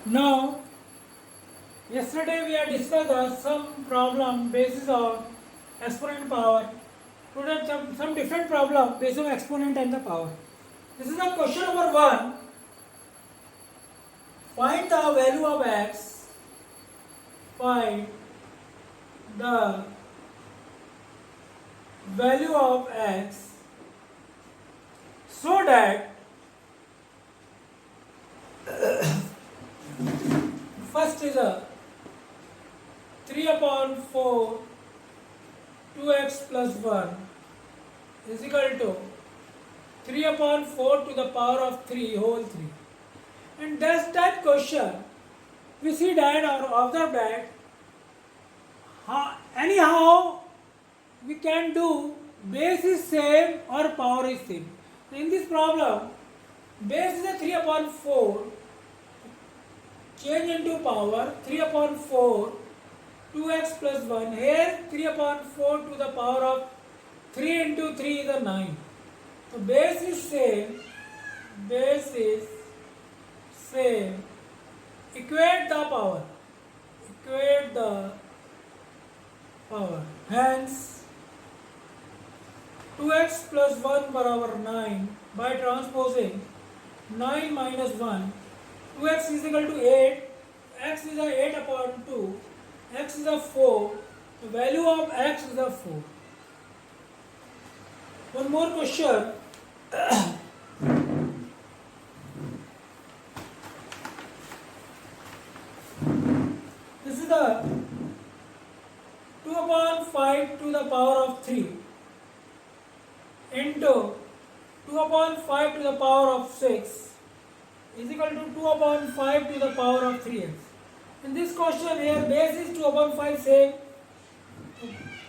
Now, yesterday we had discussed some problem basis on exponent power. Today some different problem based on exponent and the power. This is the question number 1. Find the value of x. Find the value of x so that first is a 3 upon 4 2x plus 1 is equal to 3 upon 4 to the power of 3 whole 3. And that's that question. We see that or observe that anyhow we can do base is same or power is same. In this problem, base is a 3 upon 4, change into power 3 upon 4, 2x plus 1. Here 3 upon 4 to the power of 3 into 3 is a 9. So base is same, base is same. Equate the power, equate the power. Hence 2x plus 1 barabar 9 by transposing 9 minus 1. 2x is equal to 8, x is a 8 upon 2, x is a 4, the value of x is a 4. One more question. This is the 2 upon 5 to the power of 3 into 2 upon 5 to the power of 6 is equal to 2 upon 5 to the power of 3x. In this question here base is 2 upon 5 same.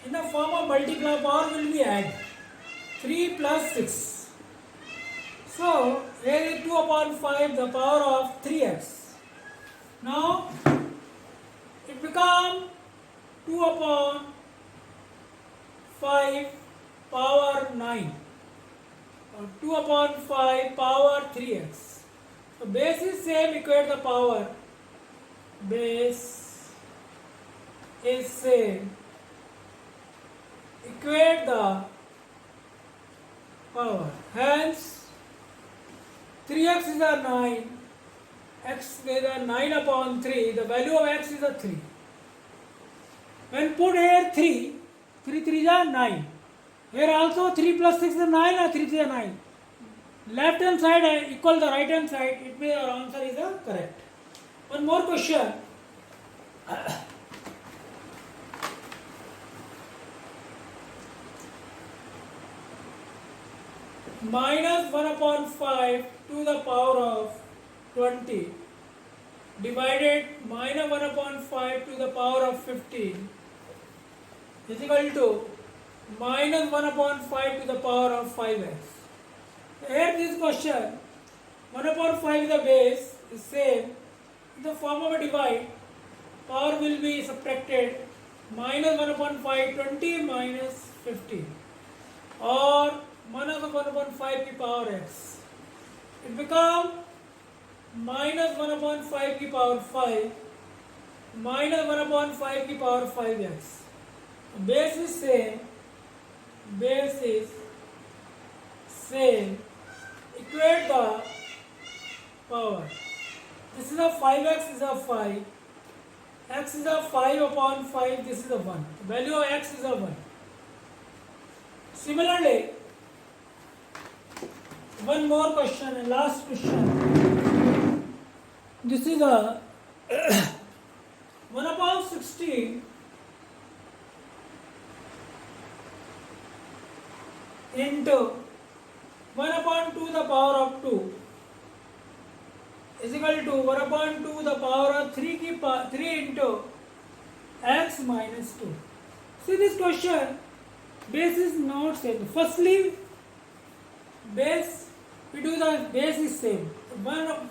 In the form of multiply, power will be add 3 plus 6. So here is 2 upon 5 the power of 3x. Now it becomes 2 upon 5 power 9 or 2 upon 5 power 3x. So base is same, equate the power. Base is same, equate the power. Hence 3x is a 9, x is a 9 upon 3, the value of x is a 3. When put here 3, 3 3 is a 9. Here also 3 plus 6 is a 9 or 3 3 is a 9. Left hand side equal the right hand side, it means our answer is a correct. One more question. Minus 1 upon 5 to the power of 20 divided minus 1 upon 5 to the power of 15 is equal to minus 1 upon 5 to the power of 5x. Here this question, 1 upon 5 is the base, is same. In the form of a divide, power will be subtracted. Minus 1 upon 5, 20 minus 15. Or minus 1 upon 5 की power x. It becomes minus 1 upon 5 की power 5. Minus 1 upon 5 की power 5x. Base is same. Base is same. Equate the power. This is a 5x is a 5. X is a 5 upon 5. This is a 1. The value of x is a 1. Similarly, one more question and last question. This is a 1 upon 16 into 1 upon 2 the power of 2 is equal to 1 upon 2 the power of 3 into x minus 2. See this question, base is not same. Firstly, base, we do the base is same.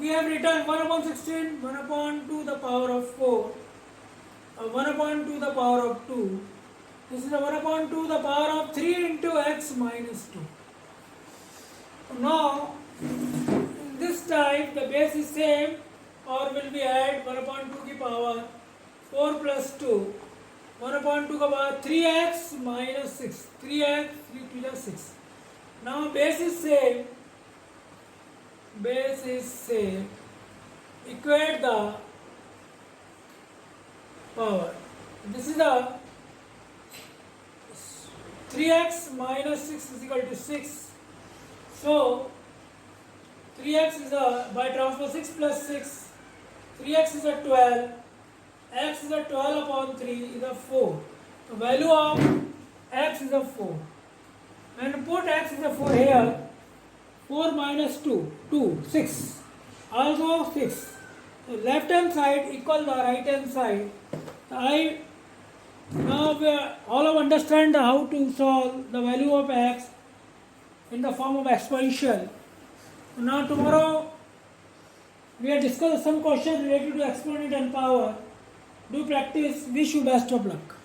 We have written 1 upon 16, 1 upon 2 the power of 4, 1 upon 2 the power of 2. This is the 1 upon 2 the power of 3 into x minus 2. Now, this time the base is same, और will be add 1/2 की power 4 plus 2, 1/2 का power 3x minus 6, 3x, 3 to the 6. Now base is same, equate the power. This is the 3x minus 6 is equal to 6. So 3x is by transfer 6 plus 6, 3x is a 12, x is a 12 upon 3 is a 4. The value of x is a 4. When you put x is a 4 here, 4 minus 2, 6. Also 6. So left hand side equal the right hand side. Now we all have understand how to solve the value of x in the form of exponential. Now tomorrow we will discuss some questions related to exponent and power. Do practice. Wish you best of luck.